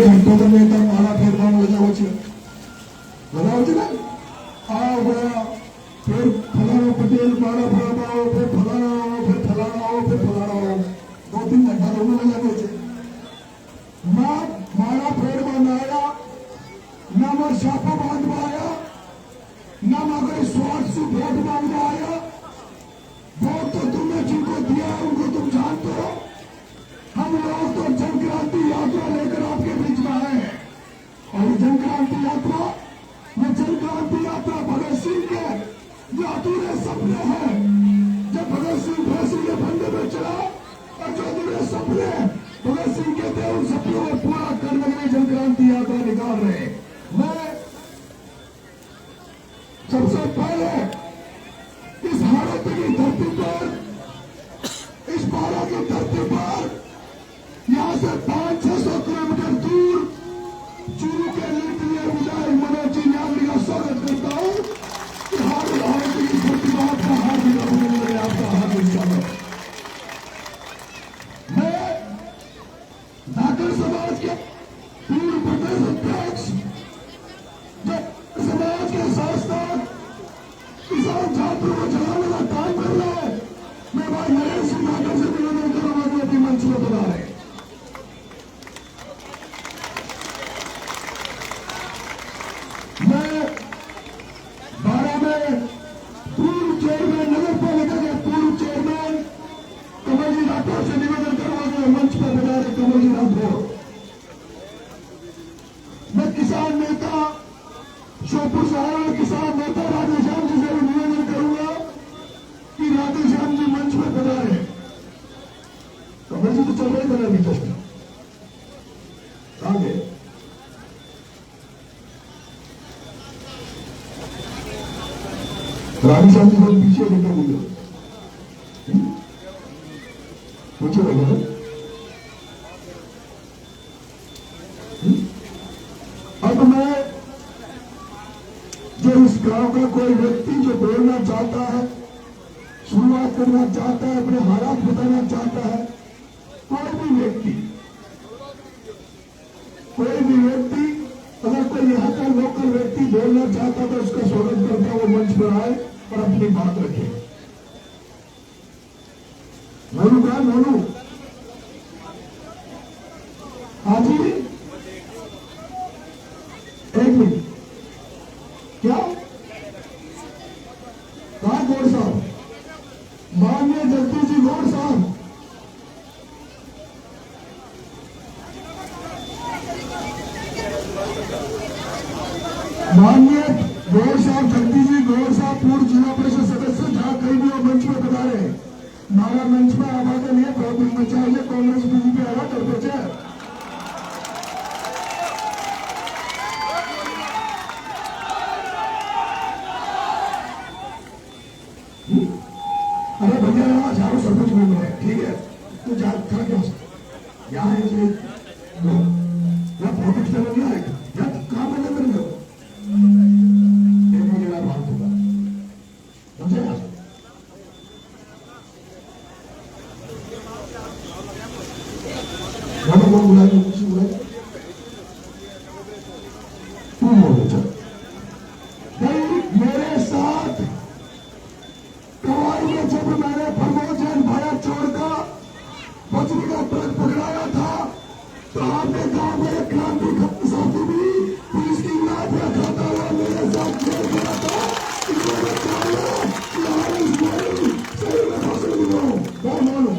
ઘંટો તમે મારા ફેરવામાં લગાવો છે ને આ ગયા फिर फलाना पटेल मारा फलाना आओ फिर फलाना आओ फिर फलाना आओ फिर फलाना आओ 2-3 घंटा रोने लगे थे ना मारा फेर में आया ना मार छापा बांध में आया ना मगर स्वार्थ से वोट मांगने आया वोट तो तुमने जिनको दिया है उनको तुम जानते हो हम लोग तो जनक्रांति यात्रा लेकर आपके बीच में आए हैं और जनक्रांति यात्रा ये जनक्रांति यात्रा भगत सिंह के जो अधूरे सपने हैं जब भगत सिंह फांसी के फंदे में चला और जो अधूरे सपने भगत सिंह के थे उन सपनों को पूरा करने के लिए जनक्रांति यात्रा निकाल रहे हैं। मैं सबसे पहले इस भारत की धरती पर इस भारत की धरती पर यहाँ से 500-600 किलोमीटर दूर चूरू के लिए विधायक मनोज जी न्यामरी का स्वागत करता हूँ। आपका हार्दिक अभिनंदन, आपका हार्दिक स्वागत। मैं धाकड़ समाज के पूर्व प्रदेश अध्यक्ष समाज के साथ साथ किसान छात्रों को चलाने का काम कर रहा है मैं भाई नरेंद्र सिंह धाकड़ से निवेदन करूंगा जो अपनी मंच में बता रहे। मैं 12 में पूर्व चेयरमैन नगर पालिका के पूर्व चेयरमैन कमल जी राठौर से निवेदन करवा मंच पर बता रहे कमल जी राठौर। मैं किसान नेता श्योपुर सहारा किसान नेता राधेश्याम जी से भी निवेदन करूंगा कि राधेश्याम जी मंच पर बता रहे। कमल जी तो चल रहे थे अभी तक आगे राधेश्याम जी बहुत पीछे लेकर मुझे पूछे लगे अब मैं जो इस गांव का कोई व्यक्ति जो बोलना चाहता है शुरुआत करना चाहता है अपने हालात बताना चाहता है कोई भी व्यक्ति अगर कोई यहाँ का लोकल व्यक्ति बोलना चाहता तो उसका स्वागत करता वो मंच पर आए और अपनी बात रखे। मोनू कहा मोनू हाँ जी एक मिनट क्या कहा गौर साहब माननीय जगदीश जी गौर साहब माननीय गौर साहब जगदीश जी गौर साहब पूर्व जिला परिषद सदस्य जहां कहीं भी वो मंच पर बता रहे हमारा मंच में आवाज नहीं है बहुत मिलना चाहिए कांग्रेस बीजेपी आवा कर बचे अरे भैया यहाँ चारों सब कुछ घूम रहे हैं ठीक है तो खड़ा क्या यहाँ फोटो खिंचाना नहीं आएगा या कहाँ बंद कर दो मेरे साथ कवाई में जब मैंने प्रमोद जैन भाया छोड़कर बचने का ट्रक पकड़ाया था तो आपने गांव में क्रांति साथी भी पुलिस की लाठियां खाता हुआ मेरे साथ जेल गया था। सही में फसल मिलो बहुत मानो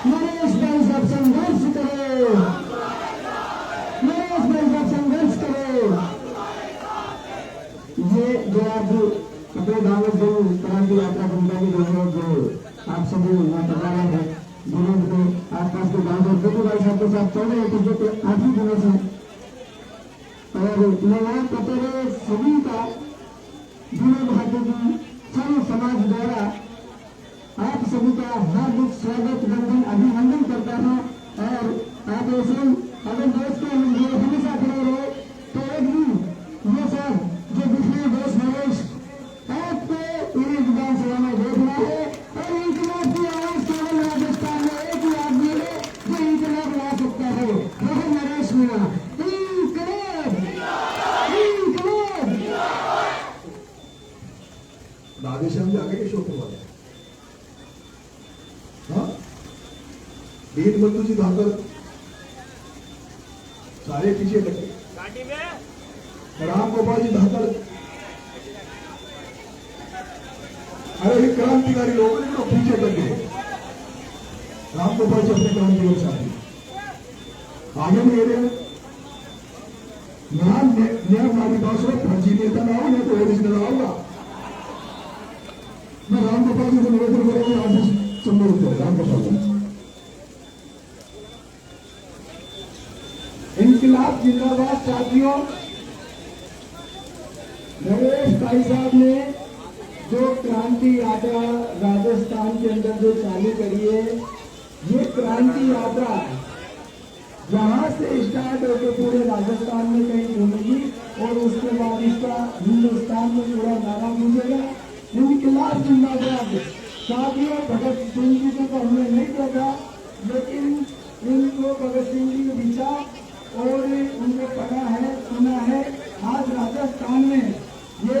नरेश भाई साहब संघर्ष करो नरेश भाई साहब संघर्ष करो। ये जो आज अपने गाँव में जो क्रांति यात्रा बनता है जो आप सभी यहाँ बता रहे हैं जिलों के आसपास के गाँव में जो भाई साहब के साथ चल रहे हैं पिछले 8 दिनों से और मैं यहाँ पटेल सभी का विनोद भाटी की सर्व समाज द्वारा आप सभी का हार्दिक स्वागत वंदन अभिनंदन करता हूँ और आप ऐसे अगर देश के हमेशा खड़े रहे तो एक दिन ये सब जो पिछले देश नरेश राधेश्याम जी आगे के शोधने वाले, हाँ, दीनबंधु जी धाकर सारे पीछे लगे, राम गोपाल जी धाकर, अरे क्रांतिकारी लोगों ने पीछे लगे, राम गोपाल जी अपने क्रांतिकारी साथी आगे में रहे हैं। न्याय नाविकास फर्जी नेता ना हो, नहीं तो ओरिजिनल होगा। मैं राम गोपाल जी को निवेदन करूंगा, आज संबोधित करें राम गोपाल जी। इनकलाब जिंदाबाद। साथियों, नरेश भाई साहब ने जो क्रांति यात्रा राजस्थान के अंदर जो चालू करी है, ये क्रांति यात्रा जहां से स्टार्ट होकर पूरे राजस्थान में कहीं घूमेगी और उसके बाद इसका हिंदुस्तान में पूरा नारा गूंजेगा, इनकलाब जिंदाबाद। साथियों, भगत सिंह जी को तो हमने नहीं देखा, लेकिन इनको भगत सिंह जी के विचार और उनको पढ़ा है, सुना है। आज राजस्थान में ये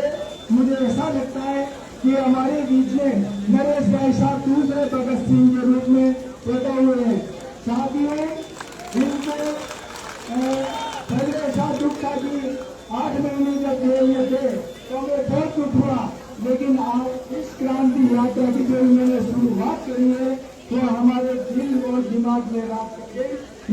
मुझे ऐसा लगता है कि हमारे बीच में नरेश भाई साहब दूसरे भगत सिंह के रूप में पैदा हुए हैं। साथियों, इनको पहले ऐसा दुख था कि 8 महीने जब जेल में थे तो हमें बहुत दुख हुआ, लेकिन आज इस क्रांति यात्रा की जो इन्होंने शुरुआत करी है तो हमारे दिल और दिमाग में रात करके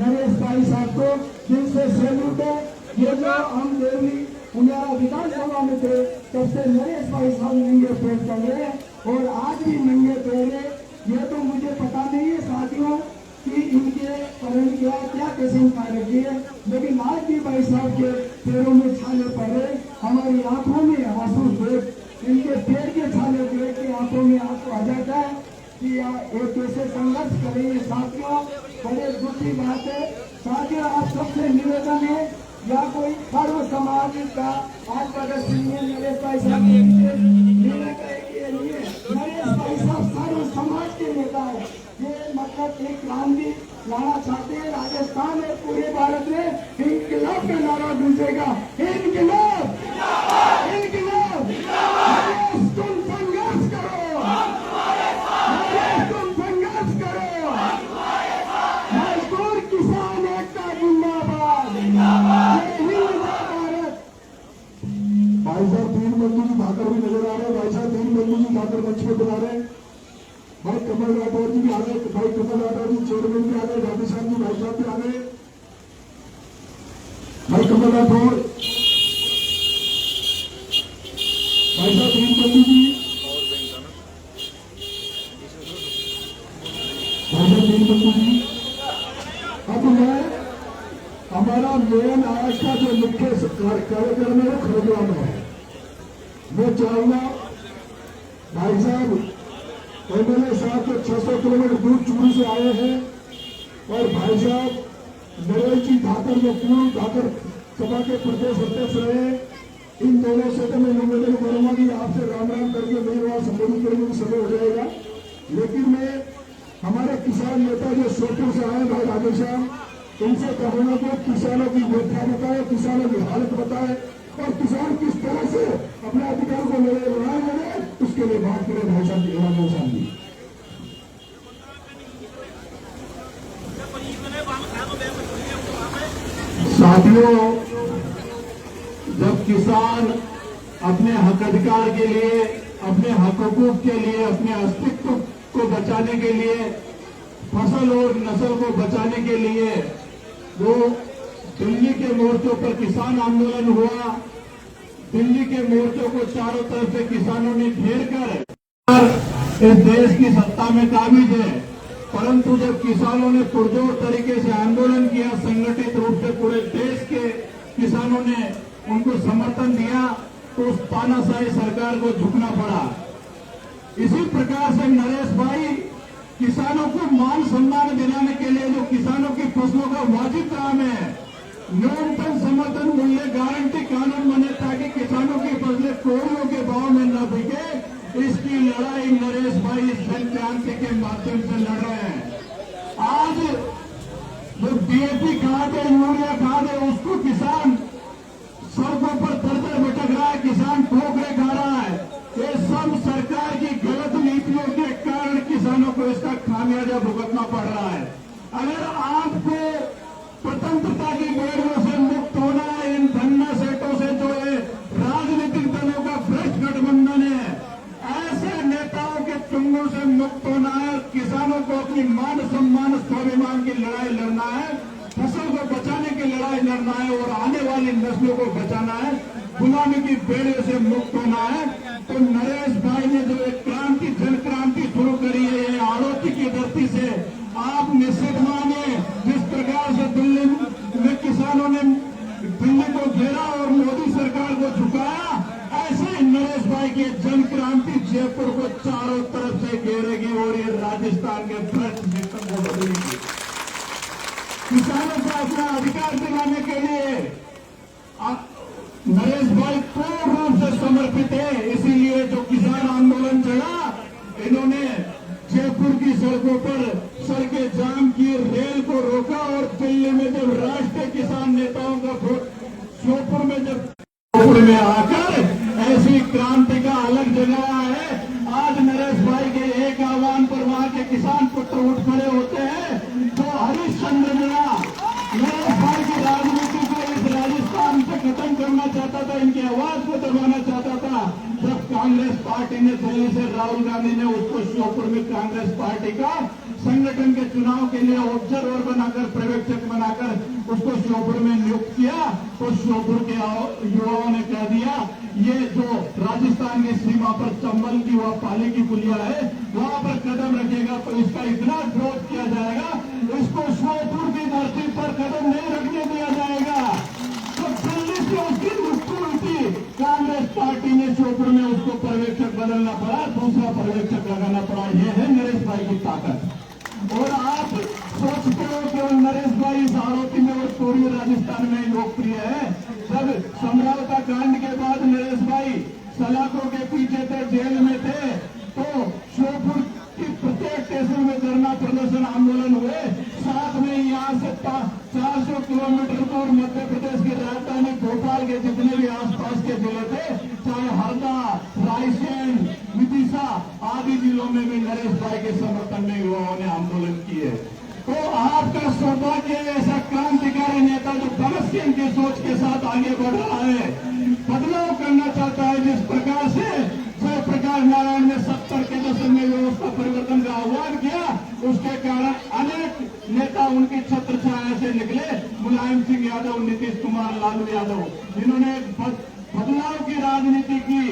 नरेश भाई साहब को दिल से सैल्यूट है। ये जो हम देवी उन्हें विधानसभा में थे तब से नरेश भाई साहब नंगे पैर चल रहे और आज भी नंगे पैर है। ये तो मुझे पता नहीं है साथियों कि इनके कारण क्या कसम खा रखी है, लेकिन आज भी भाई साहब के पैरों में छाले पड़े, हमारी आंखों में आंसू देख, इनके पैर के छाले देख के आंखों में आंसू आ जाता है कि एक कैसे संघर्ष करेंगे। साथियों, बड़े दुख की बात है। साथियों, आप सबसे निवेदन है या कोई सर्व समाज का आज भगत सिंह ने नरेश भाई साहब निर्णय के लिए नरेश भाई साहब सर्व समाज के नेता है। ये मतलब एक क्रांति लाना चाहते हैं राजस्थान और पूरे भारत में इनकलाब का नारा गूंजेगा, इनकलाब इनकलाब। तुम संघर्ष करो, तुम संघर्ष करो, मजदूर किसान एकता जिंदाबाद, भारत। भाई साहब दीनबंधु जी धाकर भी नजर आ रहे हैं, भाई साहब दीनबंधु जी धाकर मंच पे बुला रहे हैं, भाई कमल राठौर जी भी आ गए, भाई कमल राठौर जी चेयरमैन भी आ गए, राधेश्याम जी भाई साहब भी आ गए, भाई कमल राठौर, भाई साहब दीनबंधु जी, भाई साहब दीनबंधु जी। अब मैं हमारा मेन आज का जो मुख्य कार्यक्रम है वो खरगोन में है। मैं चाहूंगा भाई साहब एमएलए साहब जो 600 किलोमीटर दूर चूरू से आए हैं और भाई साहब नरेश जी धाकर जो पूर्व धाकर सभा के प्रदेश अध्यक्ष रहे, इन दोनों से तो मैं निवेदन करूंगा कि आपसे राम राम करके मेरी बात संबोधित करने में समय हो जाएगा। लेकिन मैं हमारे किसान नेता जो सोपुर से आए भाई राधेश्याम, इनसे कहूंगा कि किसानों की व्यथा बताए, किसानों की हालत बताए और किसान किस तरह से अपने अधिकार को लड़ाई लड़े, उसके लिए बात करें भाई साहब राधेश्याम जी। साथियों, जब किसान अपने हक अधिकार के लिए, अपने हक हकूक के लिए, अपने अस्तित्व को बचाने के लिए, फसल और नस्ल को बचाने के लिए वो दिल्ली के मोर्चों पर किसान आंदोलन हुआ, दिल्ली के मोर्चों को चारों तरफ से किसानों ने घेर कर इस देश की सत्ता में काबिज है। परंतु जब किसानों ने पुरजोर तरीके से आंदोलन किया, संगठित रूप से पूरे देश के किसानों ने उनको समर्थन दिया, तो उस तानाशाही सरकार को झुकना पड़ा। इसी प्रकार से नरेश भाई किसानों को मान सम्मान दिलाने के लिए जो किसानों की फसलों का वाजिब दाम है, न्यूनतम समर्थन मूल्य गारंटी कानून बने ताकि किसानों की फसलें करोड़ों के भाव में न बिके, इसकी लड़ाई नरेश भाई इस जन क्रांति के माध्यम से लड़ रहे हैं। आज जो डीएपी खाद है, यूरिया खाद है, उसको किसान सड़कों पर दर दर भटक रहा है, किसान ठोकरे खा रहा है। ये सब सरकार नतीजा भुगतना पड़ रहा है। अगर आपको स्वतंत्रता की बेड़ियों से मुक्त होना है, इन धन्ना सेठों से जो है राजनीतिक दलों का भ्रष्ट गठबंधन है, ऐसे नेताओं के चुंगलों से मुक्त होना है, किसानों को अपनी मान सम्मान स्वाभिमान की लड़ाई लड़ना है, फसल को बचाने की लड़ाई लड़ना है और आने वाली नस्लों को बचाना है, गुलामी की बेड़ियों से मुक्त होना है, तो नरेश भाई ने जो एक क्रांति जन क्रांति शुरू करी है, ये आड़ोती की धरती से आप निश्चित माने। जिस प्रकार से दिल्ली में किसानों ने दिल्ली को घेरा और मोदी सरकार को झुकाया, ऐसे ही नरेश भाई की जन क्रांति जयपुर को चारों तरफ से घेरेगी और ये राजस्थान के भ्रष्ट सिस्टम को बदलेगी। किसानों को अपना अधिकार दिलाने के लिए नरेश भाई पूर्ण रूप से समर्पित है। इसीलिए जो किसान आंदोलन चला, इन्होंने जयपुर की सड़कों पर सड़कें जाम की, रेल को रोका और दिल्ली में जब राष्ट्रीय किसान नेताओं का श्योपुर में आकर ऐसी क्रांति का अलग जगाया है। आज नरेश भाई के एक आह्वान पर वहां के किसान पुत्र उठ खड़े होते हैं। जो हरिश्चंद्र मीणा नरेश भाई की राजनीति को इस राजस्थान से खत्म करना चाहता था, इनकी आवाज को दबाना चाहता था, जब कांग्रेस पार्टी ने दिल्ली से राहुल गांधी ने उसको श्योपुर में कांग्रेस पार्टी का संगठन के चुनाव के लिए ऑब्जर्वर बनाकर, पर्यवेक्षक बनाकर उसको श्योपुर में नियुक्त किया, तो श्योपुर के युवाओं ने कह दिया ये जो राजस्थान की सीमा पर चंबल की वह पाली की पुलिया है, वहां पर कदम रखेगा तो इसका इतना विरोध किया जाएगा, इसको श्योपुर की धरती पर कदम नहीं रखने दिया जाएगा। तो दिल्ली से उसकी मुक्ति हुई थी, कांग्रेस पार्टी ने श्योपुर में उसको पर्यवेक्षक बदलना पड़ा, दूसरा पर्यवेक्षक लगाना पड़ा। यह है नरेश भाई की ताकत। और आप सोचते हो कि नरेश भाई इस आरोपी में और पूरी राजस्थान में लोकप्रिय है। जब समझौता कांड के बाद नरेश भाई सलाखों के पीछे थे, जेल में थे, तो श्योपुर की प्रत्येक स्टेशन में धरना प्रदर्शन आंदोलन हुए। साथ में यहाँ से 400 किलोमीटर दूर मध्य प्रदेश की राजधानी भोपाल के जितने भी आसपास के जिले थे, चाहे हरदा, रायसेन, विदिशा आदि जिलों में भी नरेश भाई के समर्थन में युवाओं ने आंदोलन किए। तो आपका सौभाग्य ऐसा क्रांतिकारी नेता जो भगत सिंह की सोच के साथ आगे बढ़ रहा है, बदलाव करना चाहता है। जिस प्रकार से जयप्रकाश नारायण ने 70 के दशक में व्यवस्था परिवर्तन का आह्वान किया, उसके कारण अनेक नेता उनकी छत्र छाया से निकले। मुलायम सिंह यादव, नीतीश कुमार, लालू यादव, जिन्होंने बदलाव की राजनीति की।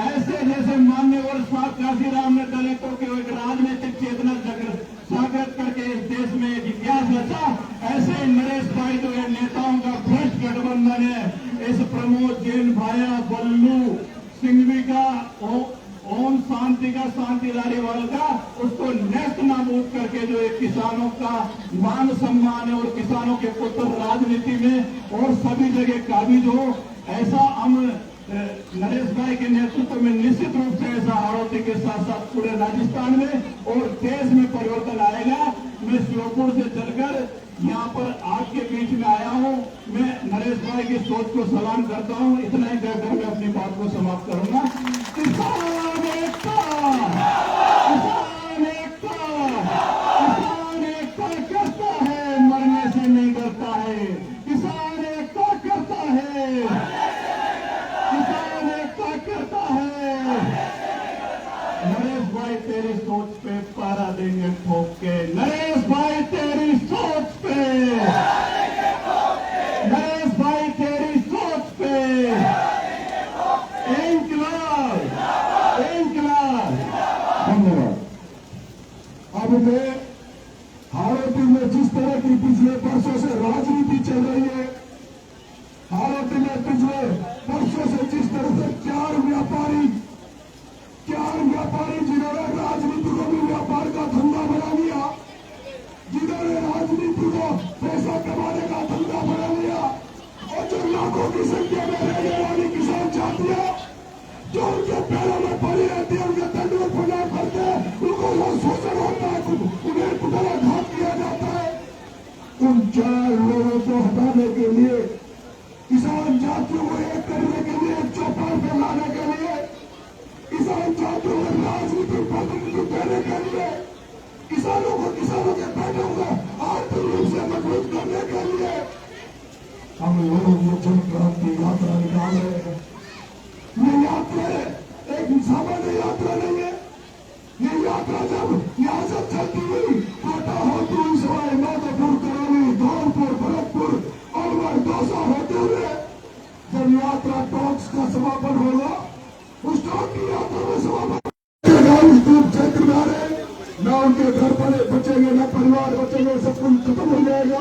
ऐसे जैसे मान्यवर स्वामी काशीराम ने दलितों के एक राजनीतिक चेतना जागृत करके इस देश में एक इतिहास रचा, ऐसे नरेश भाई जो है नेताओं का भ्रष्ट गठबंधन है। इस प्रमोद जैन, भाया बल्लू सिंघवी का, ओम शांति का, शांति लारीवाल का, उसको नेस्त नाबूद करके जो एक किसानों का मान सम्मान है और किसानों के पुत्र राजनीति में और सभी जगह काबिज हो, ऐसा हम नरेश भाई के नेतृत्व में निश्चित रूप से ऐसा आरोपी के साथ साथ पूरे राजस्थान में और देश में परिवर्तन आएगा। मैं श्योपुर से चलकर यहाँ पर आपके बीच में आया हूँ। मैं नरेश भाई की सोच को सलाम करता हूँ। इतना ही कहकर मैं अपनी बात को समाप्त करूंगा। किसान एकता, किसान एकता, किसान एकता करता है, मरने से नहीं डरता है। किसान एकता करता है, किसान एकता करता है। नरेश भाई तेरी सोच पे पारा देंगे ठोक के। नरेश भाई तेरी सोच पे, नरेश भाई तेरी सोच पे इंकलाब, इंकलाब। धन्यवाद। अब मैं हारोटी में जिस तरह की पिछले वर्षों से राजनीति चल रही है, हारोटी में पिछले वर्षों से जिस तरह से चार व्यापारी जिन्होंने राजनीति को भी व्यापार का धंधा बना लिया, जिन्होंने राजनीति को पैसा कमाने का धंधा बना लिया, और जो लाखों की संख्या में रहने वाली किसान जातियां जो उनके पैरों में पड़ी रहती है, उनके दंडों प्रणाम करते हैं, उनको वो शोषण होता है, उन्हें कुटाघात किया जाता है। उन चार लोगों को हटाने के लिए, किसान जातियों को एक करने के लिए, चौपाल पर लाने के लिए, किसान जातियों को राजनीतिक प्रतिनिधित्व देने के लिए, किसानों को किसानों के पेटों को आर्थिक रूप से मजबूत करने के लिए हम लोग ये जन क्रांति यात्रा निकाल रहे हैं। ये यात्रा एक सामान्य यात्रा नहीं है। ये यात्रा जब यहाँ से चलती हुई कोटा होती हुई सवाई माधोपुर, करौली, धौलपुर, भरतपुर और दौसा होते हुए जब यात्रा टॉक्स का समापन होगा, उस टॉक की यात्रा में समापन क्षेत्र में आ रहे न उनके घर पर बचेंगे, न परिवार बचेंगे, सब कुछ खत्म हो जाएगा।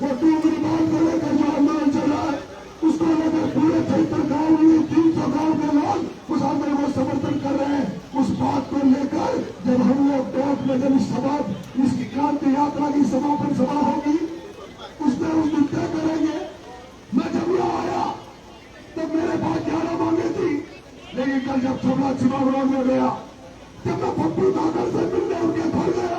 वो टूकरी बांध कर लेकर जो आंदोलन चल रहा है उसको लेकर पूरे क्षेत्र गाँव में 300 गाँव के लोग उस आंदोलन को समर्थन कर रहे हैं। उस बात को लेकर जब हम लोग टॉक में जब इस क्रांति यात्रा की समापन सभा होगी उसमें उस दिन तय करेंगे। मैं जब यहाँ आया तब मेरे पास 11 मांगे थी, लेकिन कल जब छोटा चुनाव में गया जब मैं पप्पू धाकड़ से मिलने उनके घर गया,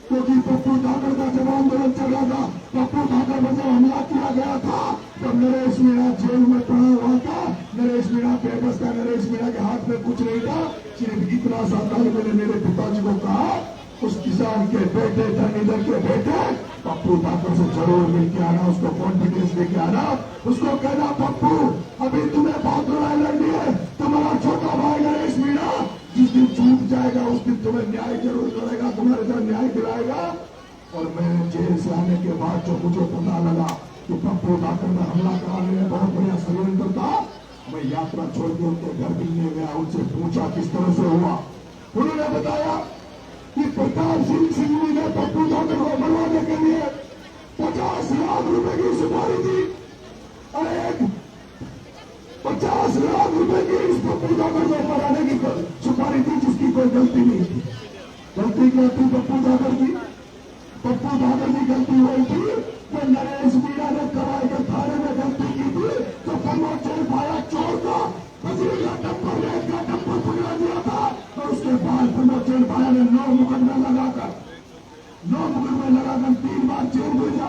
क्योंकि पप्पू धाकड़ का जब आंदोलन चल रहा था, पप्पू धाकड़ पर जब हमला किया गया था तब नरेश मीणा जेल में पड़ा हुआ था। नरेश मीणा बेबस था, नरेश मीणा के हाथ में कुछ नहीं था, सिर्फ इतना सा था। मैंने मेरे पिताजी को कहा उस किसान के बेटे धनीधर के बेटे पप्पू धाकड़ से जरूर मिलके आना, उसको कॉन्फिडेंस लेके आना, उसको कहना पप्पू अभी तुम्हें बहुत लड़ाई लड़नी है, तुम्हारा छोटा भाई नरेश मीणा जिस दिन छूट जाएगा उस दिन तुम्हें न्याय जरूर करेगा, तुम्हारे साथ न्याय दिलाएगा। और मैं जेल से आने के बाद जो मुझे पता लगा कि पप्पू धाकड़ में हमला कराने में बहुत बढ़िया षड्यंत्र था, मैं यात्रा छोड़ के उनके घर मिलने गया, उनसे पूछा किस तरह से हुआ। उन्होंने बताया कि प्रताप सिंह सिंघवी ने पप्पू धाकड़ को मरवाने के लिए 50 लाख रुपए की सुपारी दी। अरे 50 लाख रुपए की इस पप्पू धाकड़ को मराने की सुपारी दी जिसकी कोई गलती नहीं थी। गलती क्या थी पप्पू धाकड़ की? पप्पू धाकड़ की गलती हुई थी कि नरेश मीणा ने कराई के थाने में गलती की थी, तो प्रमोचन पाया चोर का खजूर का टप्पर रेत का टप्पर पकड़ा दिया था। और उसके बाद प्रमोचन पाया ने 9 मुकदमे लगाकर 3 बार जेल भेजा।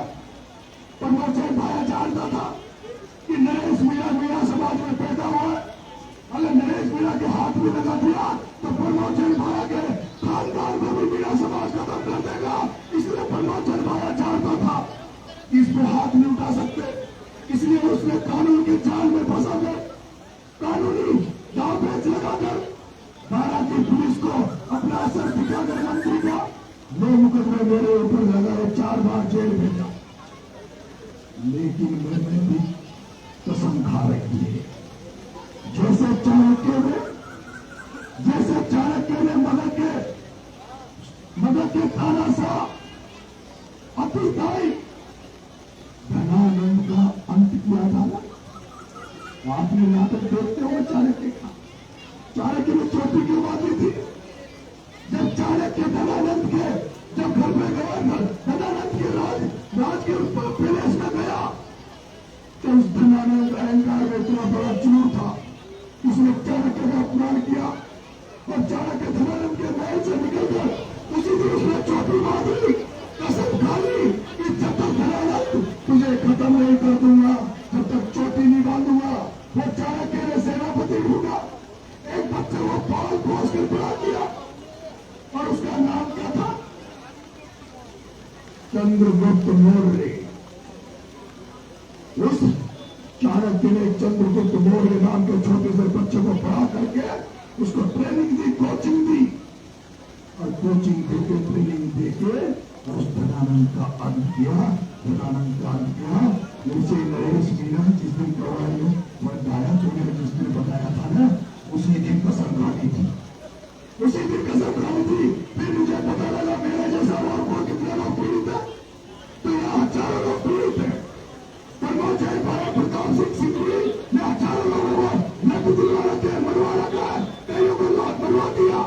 प्रमोचन पाया जानता था कि नरेश मीणा समाज में पैदा हुआ है, अगर नरेश मीणा के हाथ में लगा दिया तो प्रमोचन भाया के खानदान को भी मीणा समाज खत्म कर देगा। इसलिए प्रमोचन भाया जानता था इस पे हाथ नहीं उठा सकते, इसलिए उसने कानून के जाल में फंसा कर कानूनी दाव पेच लगाकर बारात की पुलिस को अपना असर दिखाकर मंत्री का 9 मुकदमे मेरे ऊपर लगाए, 4 बार जेल भेजा। लेकिन मैंने भी कसम खा रखी है, जैसे चाणक्य ने मगध के थाना सा अपनी ताई धनानंद का अंत किया था ना। आपने नाटक देखते हो चाणक्य का? चाणक्य ने चोटी क्यों बांधी थी? जब चाणक्य धनानंद के जब घर में गया, धनानंद के राज के पैलेस में गया तो उस धनानंद अहंकार में इतना बड़ा चूर था, उसने चाणक्य का अपमान किया और चाणक्य धनानंद के महल से निकलकर उसी दिन उसने चोटी बांधी, कसम खा ली कि जब तक धनानंद तुझे खत्म नहीं कर दूंगा, जब तक चोटी नहीं बांधूंगा। वो चाणक्य ने सेनापति ढूंढा, एक बच्चे को पाल पोस कर बड़ा किया और उसका नाम क्या था? चंद्रगुप्त मौर्य। उस चाणक्य ने चंद्रगुप्त मौर्य नाम के छोटे से बच्चे को पढ़ा करके उसको ट्रेनिंग दी, कोचिंग दी, और कोचिंग देके ट्रेनिंग देके उस धनानंद का अंत किया। उसे नरेश मीणा जिस दिन करवाई में बताया, तूने जिस दिन बताया था ना, उसी दिन कसम खानी थी, उसी दिन कसम खानी थी। फिर मुझे पता लगा मेरे जैसा और को कितने लोग पीड़ित है, तो यहाँ 4 लोग पीड़ित है। प्रमोचन पाया प्रताप सिंह सिंघवी ने 4 लोगों को नक दिलवा रखे, मरवा रखा है, कईयों को लात मरवा दिया,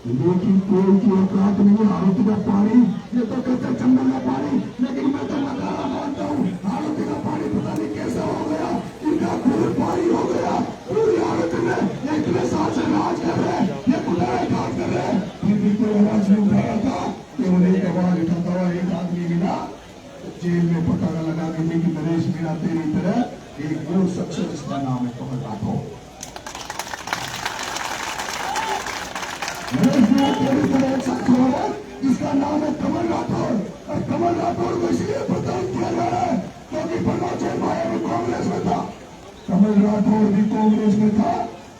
लेकिन कोई की औकात नहीं है। आरोपी का पानी ये तो कहते चंदन का पानी, लेकिन मैं तो नकारा मानता हूँ। आरोपी का पानी पता नहीं कैसा हो गया, इनका खून पानी हो गया। पूरी आरोपी में इतने साल से राज कर रहे, ये गुंडाई काम कर रहे, फिर भी कोई आवाज नहीं उठा रहा था। केवल एक आवाज उठाता हुआ एक आदमी मिला, जेल में पटाखा लगा के कि नरेश मीणा तेरी तरह एक वो शख्स जिसका नाम है कमल राठौर। नरेश मीणा तेरी तरह एक शख्स है जिसका नाम है कमल राठौर। और कमल राठौर को इसलिए प्रताड़ित किया जा रहा है क्योंकि परमाचार्य माया भी कांग्रेस में था, कमल राठौर भी कांग्रेस में था,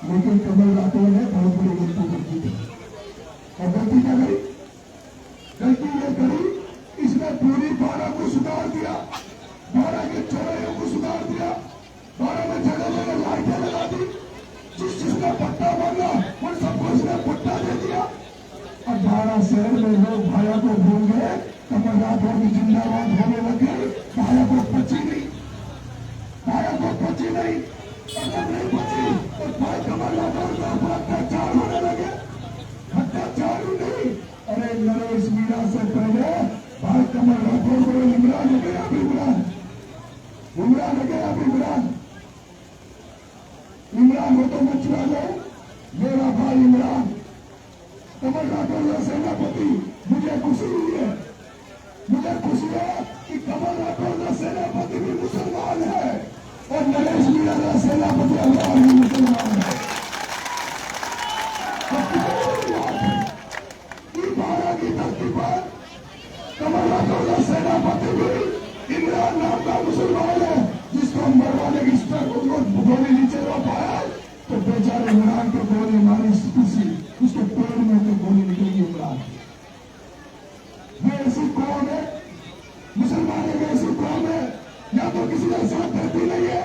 लेकिन कमल राठौर ने बहुत बड़ी गलती की थी। और गलती क्या करी? गलती ये करी, इसने पूरी बारह को सुधार दिया, बारह के चौराहे को सुधार दिया, बारह में जगह जगह लाइटें लगा दी, जिसने पट्टा मांगा उन सबको इसने पट्टा दे दिया। 18 शहर में लोग भाया को भूल गए, कमल राठौर की जिंदाबाद होने लगे, भाया को पची नहीं, भाया को पची नहीं, और जब नहीं पची तो भाई कमल राठौर के ऊपर अत्याचार होने लगे। अत्याचार ही नहीं, अरे नरेश मीणा से पहले भाई कमल राठौर को इमरान हो गया, इमरान हो गया, इमरान हो तो मैं चुरा जाऊं, मेरा भाई इमरान कमल राठौर का सेनापति। मुझे खुशी हुई है, मुझे खुशी है कि कमल राठौर का सेनापति भी मुसलमान है और नरेश मीणा का सेनापति अल्लाह भी मुसलमान है। बारह की धरती पर कमल राठौर का सेनापति भी इमरान नाम का मुसलमान है, जिसको मरवाने की गोली नीचे रो पाया तो बेचारे इमरान को गोली मारी, उसके पेड़ में तो गोली निकली इमरान। ये ऐसी कौम है, मुसलमान है, ऐसी कौम है या तो किसी का साथ देती नहीं है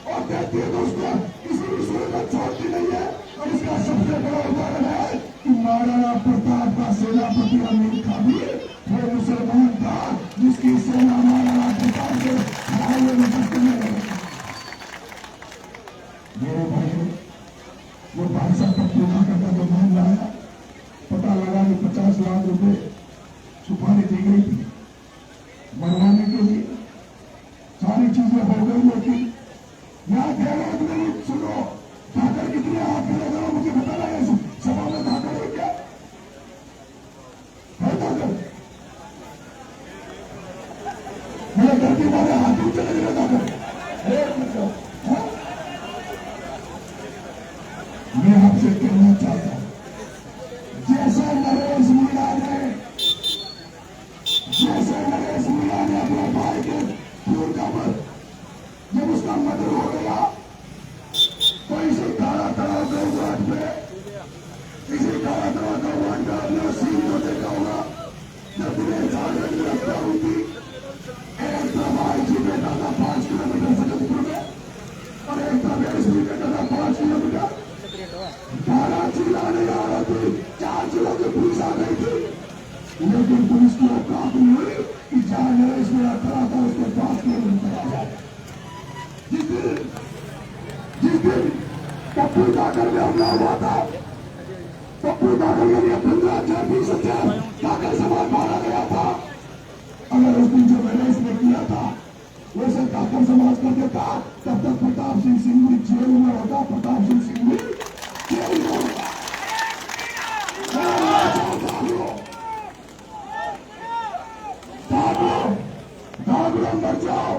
और देती है तो उसको किसी भी सूरत में छोड़ती नहीं है। और इसका सबसे बड़ा उदाहरण है कि महाराणा प्रताप का सेनापति अमीर खान भी वो मुसलमान था, जिसकी सेना महाराणा प्रताप से लड़ाई में सकने लगी। मेरे भाई वो भाई साहब का पूरा करता जो मान लाया, पता लगा कि 50 लाख रुपए सुपारी दी गई थी मरवाने के लिए, सारी चीजें हो गई, लेकिन यहाँ कह रहे हैं सुनो धाकर कितने हाथ खड़े करो, मुझे बताना है सभा में धाकर है क्या है? धाकर मेरे घर के बारे हाथ ऊंचे लग रहे धाकर। मैं आपसे कहना चाहता हूं, जैसे नरेश मीणा ने अपने भाई के खून का जब उसका मर्डर हो गया तो इसी काला तलाव के वार्ड में, इसी काला तलाव का वार्ड का अपना सीन को देखा होगा, जब दिनेश झारखंड की हत्या हुई थी, एक प्रभारी जी बेटा था 5 किलोमीटर सजदपुर में और एक प्रवेश जी बेटा था 5 किलोमीटर। 12 चिल्लाने आ रहे थे, 4 जिलों की पुलिस आ गई थी, लेकिन पुलिस को काबू हुई कि जहां नरेश मीणा खड़ा था उसके 5 किलोमीटर आ जाए। जिस दिन पप्पू धाकर में हमला हुआ था, पप्पू धाकर के लिए 15,000 धाकर समाज मारा गया था। अगर उस दिन जो मैंने इसमें किया था वैसे धाकर समाज कर देता, तब तक प्रताप सिंह सिंघवी जेल में होता, प्रताप सिंह सिंघवी जेल में होता। मर जाओ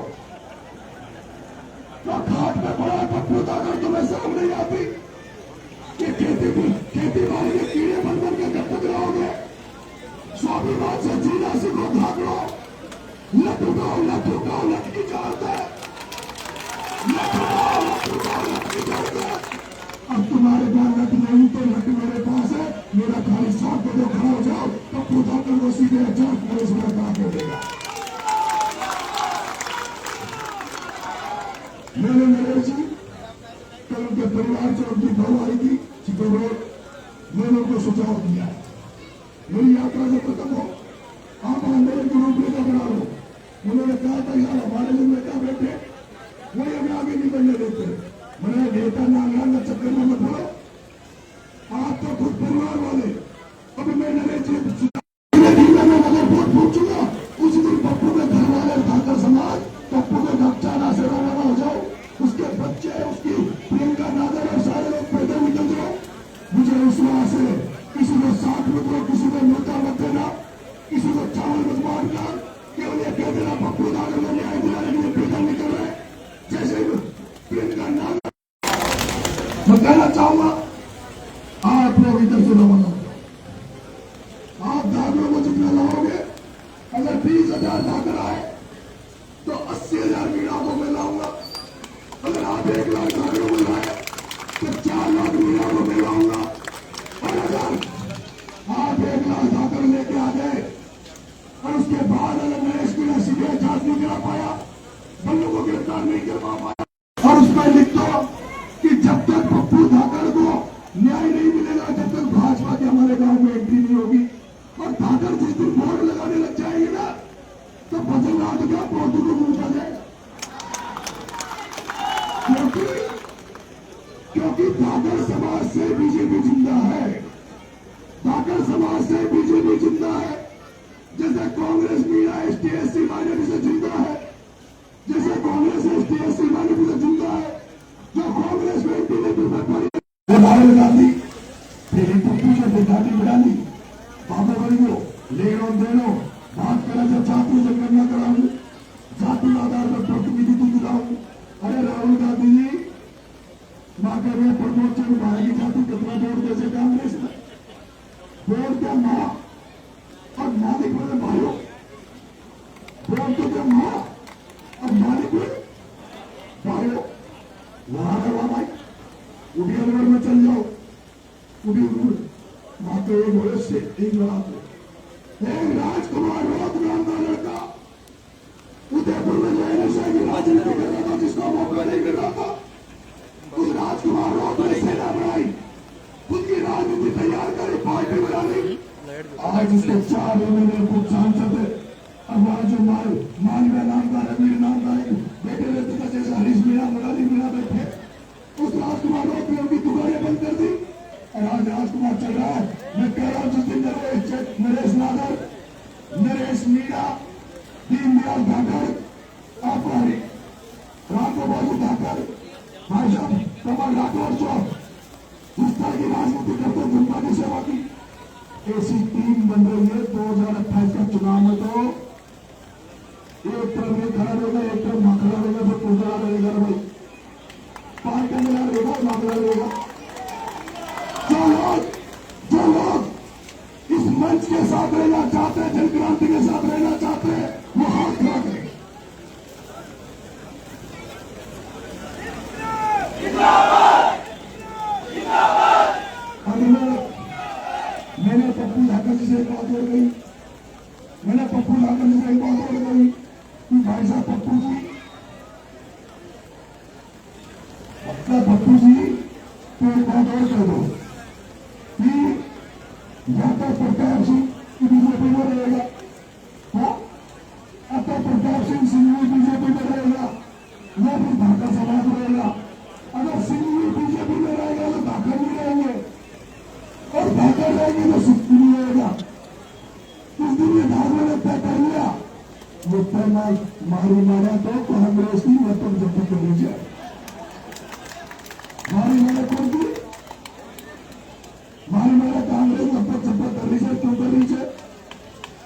तो घाट में पड़ा पप्पू धाकर, तुम्हें शर्म नहीं आती कि खेती बाड़ी के कीड़े बन बन के जब तक रहोगे? स्वाभिमान से जीना सीखो धाकड़ो, लटुकाओ लट की जात है, लटुकाओ लट की जात है। अब तुम्हारे पास लट नहीं तो लट मेरे पास है, मेरा खाली 100 पे जो खड़ा हो जाओ पप्पू धाकर को सीधे अचार पुलिस में कहा कर देगा। मैंने नरेश जी कल उनके परिवार से उनकी बहू आई थी चिकोड़, मैंने उनको सुझाव दिया है मेरी यात्रा से खत्म हो आप आंदोलन की रूपरेखा बना लो। उन्होंने कहा था यार हमारे जो नेता बैठे वही हमें आगे नहीं बढ़ने देते। मैंने नेता नाम का चक्कर में मत बोलो, आप तो खुद परिवार वाले। अभी मैं नरेश जी वोट पूछ चुका, उस दिन पप्पू के घर वाले धाकर समाज पप्पू के घपचाना से रवाना हो जाओ, उसके बच्चे उसकी प्रियंका नागर और सारे लोग पैदल निकल जाओ। मुझे विश्वास है किसी को 60 मत दो, किसी को न्योता मत देना, किसी को चावल मत बांटना, केवल ये कह देना पप्पू धाकर को न्याय दिलाने के लिए पैदल निकल रहे। जैसे प्रियंका नागर मैं कहना चाहूंगा आप लोग इधर से रवाना हो, आप धाकड़ों को बताऊंगा। और अगर आप 1 लाख धाकड़ लेके आ गए और उसके बाद अगर नरेश मीणा सीबीआई जांच नहीं करा पाया, बल्लू को गिरफ्तार नहीं करवा पाया, और उसमें लिख दो कि जब तक पप्पू धाकड़ को न्याय नहीं मिलेगा, जब तक भाजपा के हमारे गांव में एंट्री नहीं होगी। और धाकड़ जिस दिन बोर्ड लगाने लग जाएंगे ना, तो बदलना तो क्या पौधों को पूछा जाएगा। क्योंकि धाकड़ समाज से बीजेपी जिंदा है, धाकड़ समाज से बीजेपी जिंदा है। जैसे कांग्रेस मीणा ST/SC माइनॉरिटी से जिंदा है, जैसे कांग्रेस ST/SC माइनॉरिटी से जिंदा है, जो कांग्रेस में बीजेपी में पड़ी राहुल गांधी फिर पूछो गाड़ी बढ़ा ली बाबा बड़ियो लेनो देनो बात करा, जब जाति जनगणना कराऊंगी, जाति आधार पर प्रतिनिधित्व दिलाऊं। अरे राहुल गांधी जी, माँ के में प्रमोद भाई की जाति कितना वोट कैसे कांग्रेस में वोट क्या माँ और मालिक वाले भाइयों, वोट तो क्या माँ और मालिक में भाइयों, वहां करवा भाई उड़ियानगर में चल जाओ, उड़ी वहां पे एक बोले से एक लड़ा एक राजकुमार राउत नाम का लड़का उदयपुर में जाने से राजनीति कर रहा था, जिसका मौका नहीं मिल रहा था। उस राजकुमार राउत ने सेना बनाई, खुद की राजनीति तैयार करी, पार्टी बना ली। आज उसके 4 MLA खुद सांसद है। अब वहां जो मालवीय नाम का रवीर नाम का बेटे रहते थे, जैसे हरीश मीणा मुरारी मीणा बैठे, उस राजकुमार राउत ने उनकी दुकानें बंद कर दी और आज राजकुमार चल रहा है। मैं कह रहा हूं जिस दिन नरेश नागर, नरेश मीणा, दीनदयाल धाकड़, आपारी राघव बाबू धाकड़, भाई साहब कमल राठौर साहब जिस तरह की राजनीति करते जनता की सेवा की, ऐसी टीम बन रही है। 2028 का चुनाव में तो एक तरफ ये खड़ा रहेगा, एक तरफ माखला रहेगा, तो पूजा रहेगा भाई, पार का मेरा रहेगा, माखला रहेगा। जो लोग इस मंच के साथ रहना चाहते हैं, जनक्रांति के साथ रहना चाहते हैं, वो हाथ खड़ा करें। मैंने पप्पू धाकड़ जी से एक बात और कही, मैंने पप्पू धाकड़ जी से एक बात और कही कि भाई साहब पप्पू जी तो एक बात और कह दो कि या तो प्रताप सिंह बीजेपी में रहेगा, अब तो प्रताप सिंह सिंघवी बीजेपी में रहेगा, या फिर धाकड़ समाज रहेगा। अगर सिंघवी बीजेपी में रहेगा तो धाकड़ भी रहेंगे, और धाकड़ रहेंगे तो सिंघवी नहीं रहेगा। इस दिन ये धाकड़ ने तय कर लिया, वो तय मारी मारा तो कांग्रेस की मतलब जब्ती कर लीजिए। मारी मारा कौन की मारी मारा कांग्रेस मतलब जब्त कर लीजिए, क्यों कर लीजिए?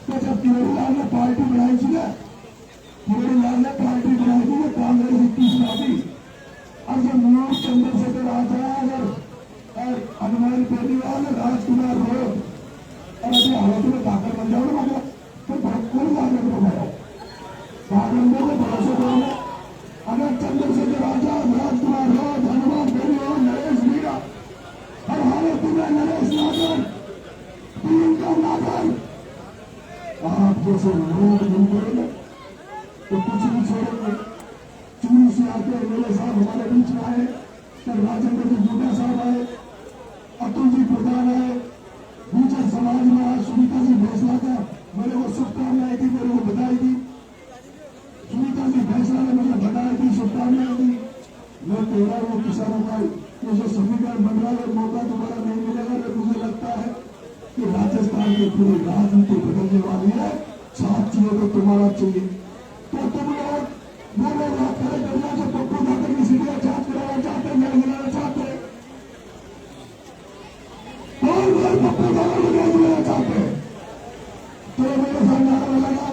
तो जब किरोड़ीलाल ने पार्टी बनाई थी ना, किरोड़ीलाल ने पार्टी बनाई थी, वो कांग्रेस 21 में थी। अब जब न्यूज चंद्रशेखर आजाद और हनुमान बेनीवाल, राजकुमार राउत और अभी हालत में धाकड़ बन जाओ ना, मतलब तो कौन धाकड़ को बनाओ? भागंदों को भरोसे करो। अगर चंद्रशेखर आजाद, राजकुमार राउत, हनुमान बेनीवाल, नरेश मीणा और हालत में नरेश नागर, प्रियंका नागर, आप जैसे लोग नहीं करेंगे तो कुछ भी छोड़ेंगे। चूरू से आके मेरे साहब हमारे बीच में आए, फिर राजेंद्र जी बूटा साहब आए, अतुल जी प्रधान आए, गुर्जर समाज में आज सुनीता जी फैसला का मेरे को शुभकामनाएं दी, मेरे को बधाई दी। सुनीता जी फैसला ने मुझे बधाई दी, शुभकामनाएं दी। मैं कह रहा हूँ किसानों का ये जो समीकरण बन रहा है, मौका दोबारा नहीं मिलेगा। मुझे लगता है कि राजस्थान की पूरी राजनीति बदलने वाली है। साथ चाहिए तो तुम्हारा चाहिए, तो तुम लोग वो लोग बात करें करना जो पप्पू धाकड़ की सीधे जांच कराना चाहते हैं, न्याय दिलाना चाहते हैं। कौन लोग पप्पू धाकड़ को न्याय दिलाना चाहते हैं? तो मेरे साथ नारा लगा,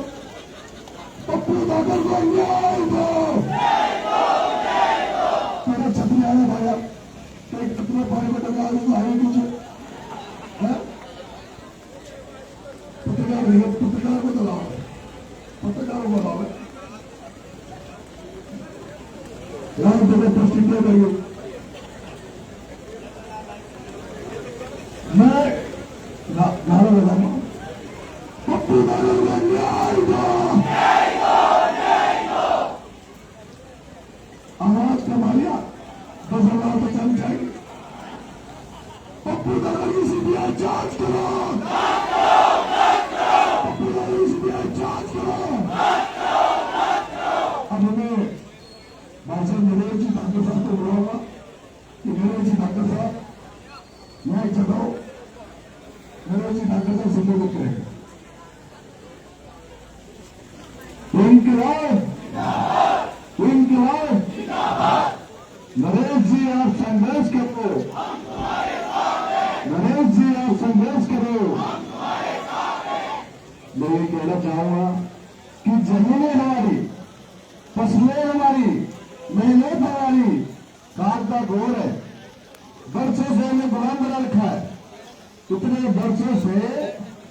पप्पू धाकड़ को न्याय दो। मेरा छतरी आया भाया, एक कितने पानी में टका दूंगा, आगे पीछे पत्रकार को दलाओ, पत्रकारों को दलाओ, यहाँ दोनों प्रस्तुतियां करिए। मैं नारा लगाऊंगा, पप्पू दादा का न्याय दो, आवाज कमा लिया 10,000 तो चल जाएगी। पप्पू दादा की सीबीआई जांच करो, पप्पू दादा की सीबीआई जांच करो। अब हमें भाई साहब नरेश जी ठाकर साहब को बुलाऊंगा कि नरेश जी ठाकर साहब मैं चलाओ, नरेश जी ठाकर साहब संबोधित करेंगे। इनकलाब, इनकलाब, नरेश जी आप संघर्ष करो, नरेश जी आप संघर्ष करो। मैं ये कहना चाहूंगा कि जमीनें हमारी, फसलें हमारी, मेहनत हमारी, खाद का घोर है। वर्षों से हमें गुलाम बना रखा है। इतने वर्षों से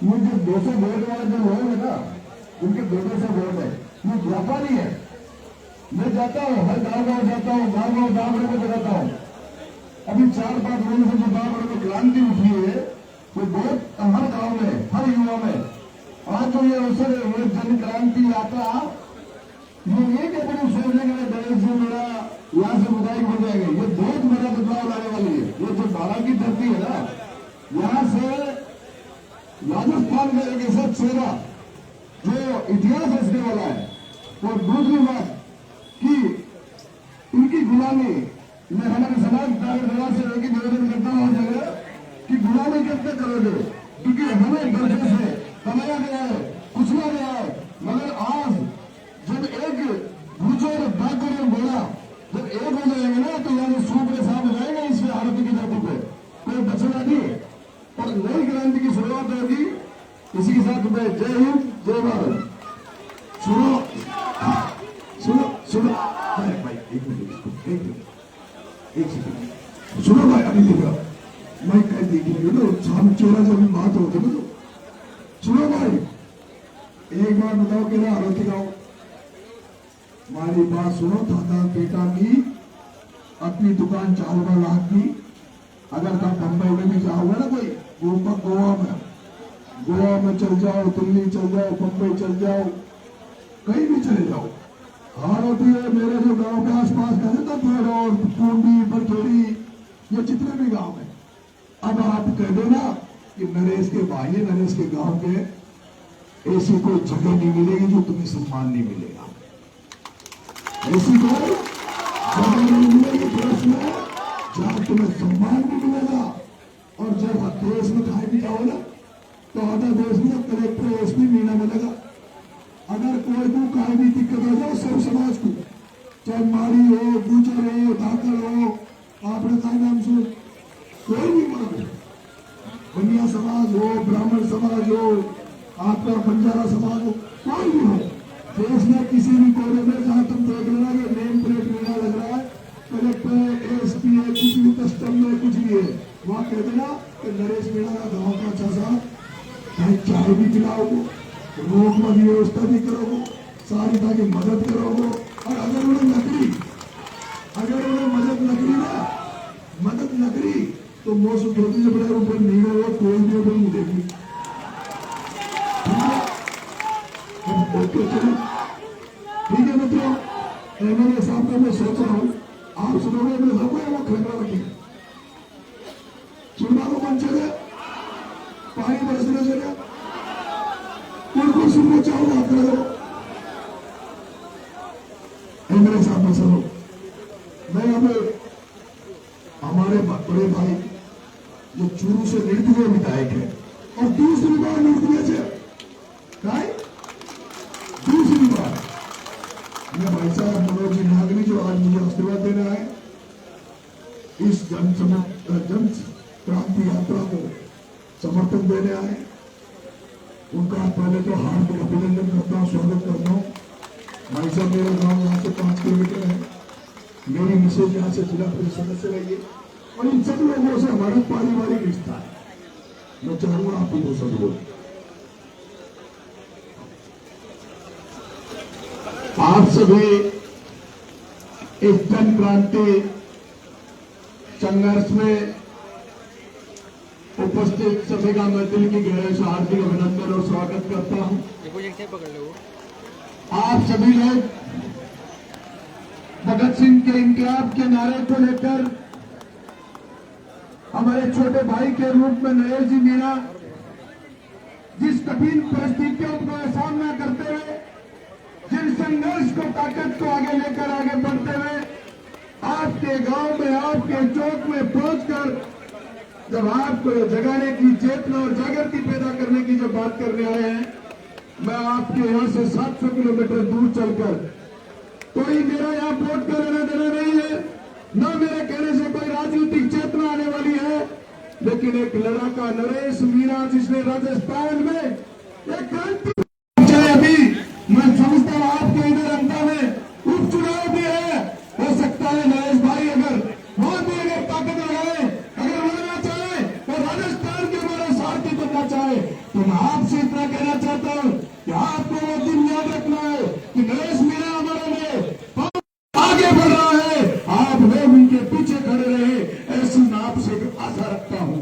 ये जो 200 वोट वाले जो लोग हैं ना, उनके 200 वोट है, ये व्यापारी है। मैं जाता हूँ, हर गाँव जाता हूँ, गाँव में बताता हूँ। अभी 4-5 महीने से जो गाँव में क्रांति उठी है, वो बहुत हर गाँव में, हर युवा में। आज जो ये अवसर है, वो जन क्रांति यात्रा, ये एक अपनी सोचने के लिए गणेश जी मेरा यहाँ से विधायक हो जाएंगे, ये बहुत बड़ा बदलाव लाने वाली है। ये जो बाड़ा की धरती है ना, यहाँ से राजस्थान का एक ऐसा चेहरा जो इतिहास रचने वाला है। और दूसरी बात कि इनकी गुलामी, मैं हमारे समाज से एक निवेदन करता हूँ हर जगह कि गुलामी कैसे करोगे, क्योंकि हमें वर्षों से कमाया गया है, कुचला गया है। मगर आज जब एक भूचोर डाकर और घोड़ा जब एक हो जाएंगे ना, तो यानी सूपरे साफ हो जाएंगे इस आरती की धरती पे, कोई बचना नहीं। और नई क्रांति की शुरुआत होगी। इसी के साथ मैं जय हिंद, जय भारत। सुनो सुनो सुनो भाई, एक मिनट, एक सेकंड सुनो भाई। अभी देखा मैं कह देखिए ना, सामने चेहरा जब बात होती है तो सुनो भाई, एक बार बताओ कि ना आरती गाओ। हमारी बात सुनो, दादा बेटा की अपनी दुकान 4 लाख की। अगर तुम बंबई में भी जाओगे ना, कोई गोवा में चल जाओ, दिल्ली चल जाओ, बंबई चल जाओ, कहीं भी चले जाओ, हार होती है। मेरे जो गांव के आसपास कहते तो पेड़ों, टूंडी, बरखेड़ी, ये जितने भी गांव हैं, अब आप कह दो ना कि नरेश के भाई, नरेश के गांव के, ऐसी कोई जगह नहीं मिलेगी जो तुम्हें सम्मान नहीं मिलेगा। ऐसी कोई जगह नहीं मिलेगी देश में जहां तुम्हें सम्मान भी मिलेगा। और जब देश में खाए भी जाओ ना, तो आधा देश में कलेक्टर एसपी महीना मिलेगा। अगर कोई को काय भी दिक्कत हो जाए, सब समाज को, चाहे मारी हो, गुजर हो, धाकड़ हो, आपने कहा नाम सुन, कोई भी मान, बनिया समाज हो, ब्राह्मण समाज हो, आपका बंजारा समाज हो, कोई भी हो, देश में किसी भी कोने में जहां तुम देख लेना कि नेम प्लेट मेरा लग रहा है, कलेक्टर एसपी है, कुछ भी कस्टम में कुछ भी है, वहां कह देना कि नरेश मीणा का गाँव का अच्छा साहब, चाय भी पिलाओगे, रोक में व्यवस्था भी करोगे, सहायता की मदद करोगे। और अगर उन्हें मदद न करी तो मौसम धोती जब ऊपर नहीं होगा, कोई भी ऊपर नहीं देगी। ओके चलो ठीक है मित्रों, मेरे साहब का मैं सोच रहा हूँ, आप सुनोगे मेरे साहब को, वो खड़ा रखिए, सुनना को मन चले, पानी बरसने चले, बिल्कुल सुनना चाहूंगा आप लोगों। मेरे साथ में सुनो, मैं हमें हमारे बड़े भाई जो चूरू से नृत्य विधायक है, और दूसरी बार नृत्य से दूसरी बार मैं भाई साहब मनोज जी नागरी जो आज मुझे आशीर्वाद देने आए, इस जन क्रांति यात्रा को समर्थन देने आए, उनका पहले तो हार्दिक अभिनंदन करता हूँ, स्वागत करता हूँ। भाई साहब मेरा गांव यहाँ से 5 किलोमीटर है, मेरी मिसेज यहाँ से जिला परिषद सदस्य रही है, और इन सब लोगों से हमारा पारिवारिक रिश्ता है। मैं चाहूंगा आप उनको सब बोल, आप सभी इस जन क्रांति संघर्ष में उपस्थित सभी का मैं दिल की गहराई से हार्दिक अभिनंदन और स्वागत करता हूं। आप सभी लोग भगत सिंह के इनकलाब के नारे को लेकर हमारे छोटे भाई के रूप में नरेश जी मीणा जिस कठिन परिस्थितियों का सामना करते हुए, जिन संघर्ष को ताकत को आगे लेकर आगे बढ़ते हुए आपके गांव में, आपके चौक में पहुंचकर जब आपको जगाने की चेतना और जागृति पैदा करने की जब बात करने आए हैं, मैं आपके यहां से 700 किलोमीटर दूर चलकर, कोई मेरा यहां वोट का लेना देना नहीं है, न मेरे कहने से कोई राजनीतिक चेतना आने वाली है, लेकिन एक लड़ाका नरेश मीणा जिसने राजस्थान में एक क्रांति अभी मैं समझता हूं आपके इधर अंता में उपचुनाव भी है, हो सकता है नरेश भाई अगर वहां भी अगर ताकत लगाए, अगर लड़ना चाहे और राजस्थान के हमारे सारथी बनना चाहे, तो मैं आपसे इतना कहना चाहता हूं कि आपको वो दिन याद रखना है कि नरेश मीणा हमारे लिए आगे बढ़ रहा है, आप लोग उनके पीछे खड़े रहे, ऐसी मैं आपसे आशा रखता हूं।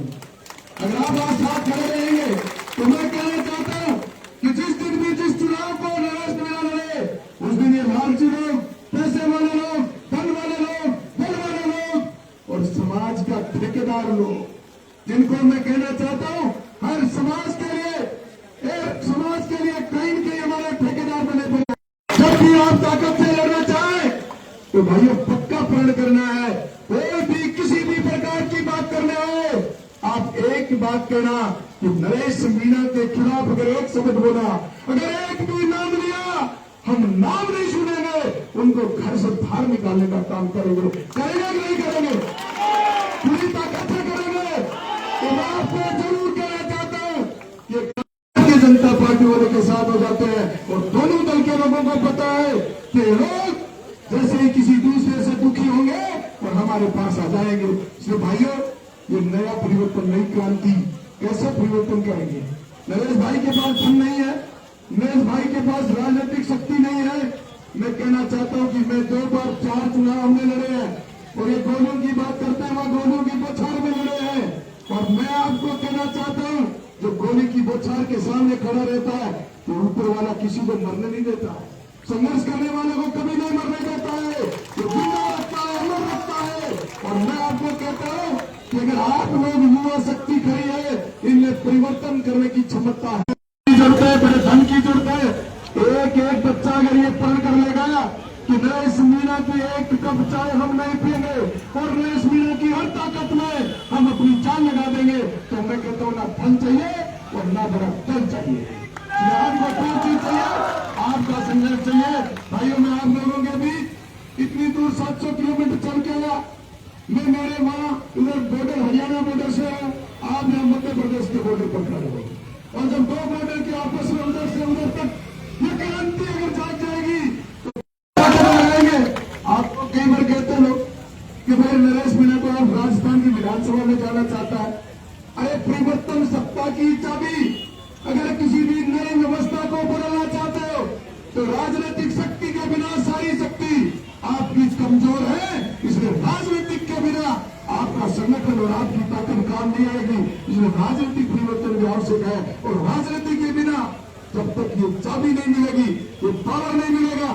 अगर आप आज साथ खड़े रहेंगे तो मैं कहना चाहता हूं कि जिस दिन भी जिस चुनाव को नरेश मीणा लड़े, उस दिन ये लालची लोग, पैसे वाले लोग, धन वाले लोग, बल वाले लोग और समाज का ठेकेदार लोग, जिनको मैं कहना चाहता हूं हर समाज के लिए कहीं न कहीं हमारे ठेकेदार बने पड़े। जब भी आप ताकत से लड़ना चाहें तो भाइयों पक्का प्रण करना है, कोई भी किसी भी प्रकार की बात करने आए, आप एक बात कहना कि नरेश मीणा के खिलाफ अगर एक शब्द बोला, अगर एक भी नाम लिया, हम नाम नहीं सुनेंगे, उनको घर से बाहर निकालने का काम करेंगे। करेंगे कि नहीं करेंगे? पूरी ताकत से करेंगे। तो मैं आपको जरूर कहना चाहता हूं कि भारतीय जनता पार्टी वाले के साथ हो जाते हैं और दोनों दल के लोगों को पता है कि लोग जैसे ही किसी दूसरे से दुखी होंगे और हमारे पास आ जाएंगे। इसलिए भाइयों, ये नया परिवर्तन, नई क्रांति कैसे परिवर्तन करेंगे? नरेश भाई के पास धन नहीं है, नरेश भाई के पास राजनीतिक शक्ति नहीं है। मैं कहना चाहता हूं कि मैं 2 बार 4 चुनाव हमने लड़े हैं और ये गोलों की बात करते हैं, वहां गोलों की बौछार में लड़े हैं। और मैं आपको कहना चाहता हूं, जो गोली की बौछार के सामने खड़ा रहता है तो ऊपर वाला किसी को मरने नहीं देता है, संघर्ष करने वाले को कभी नहीं मरने देता है, तो जिंदा रखता है, अमर रखता है। और मैं आपको कहता हूं कि अगर आप लोग युवा शक्ति खड़ी है, इनमें परिवर्तन करने की क्षमता है, जरूरत है, बड़े धन की जरूरत है। एक एक बच्चा अगर ये प्रण कर लेगा कि नरेश मीणा की एक कप चाय हम नहीं पिएंगे और नरेश मीणा की हर ताकत में हम अपनी जान लगा देंगे, तो मैं कहता हूं ना धन चाहिए और ना बड़ा दल चाहिए, आपको कोई चीज चाहिए, आपका संघर्ष चाहिए। भाइयों, मैं आप लोगों के बीच इतनी दूर 700 किलोमीटर चल के आया, मैं मेरे वहां उधर बॉर्डर, हरियाणा बॉर्डर से हूं, आप यहां मध्य प्रदेश के बॉर्डर पर खड़े हो, और जब 2 बॉर्डर के आपस में उधर से उधर तक ये क्रांति अगर जाग जाएगी तो आएंगे। आपको कई बार कहते लोग कि भाई नरेश मीणा को आप राजस्थान की विधानसभा में जाना चाहता है। अरे परिवर्तन सत्ता की चाबी, अगर किसी भी नई व्यवस्था को बदलना चाहते हो तो राजनीतिक शक्ति के बिना सारी शक्ति आपकी कमजोर है, इसलिए राजनीतिक के बिना आपका संगठन और आपकी ताकत काम नहीं आएगी। इसलिए राजनीतिक परिवर्तन भी आवश्यक है और राजनीति के बिना जब तक ये चाबी नहीं मिलेगी, ये पावर नहीं मिलेगा,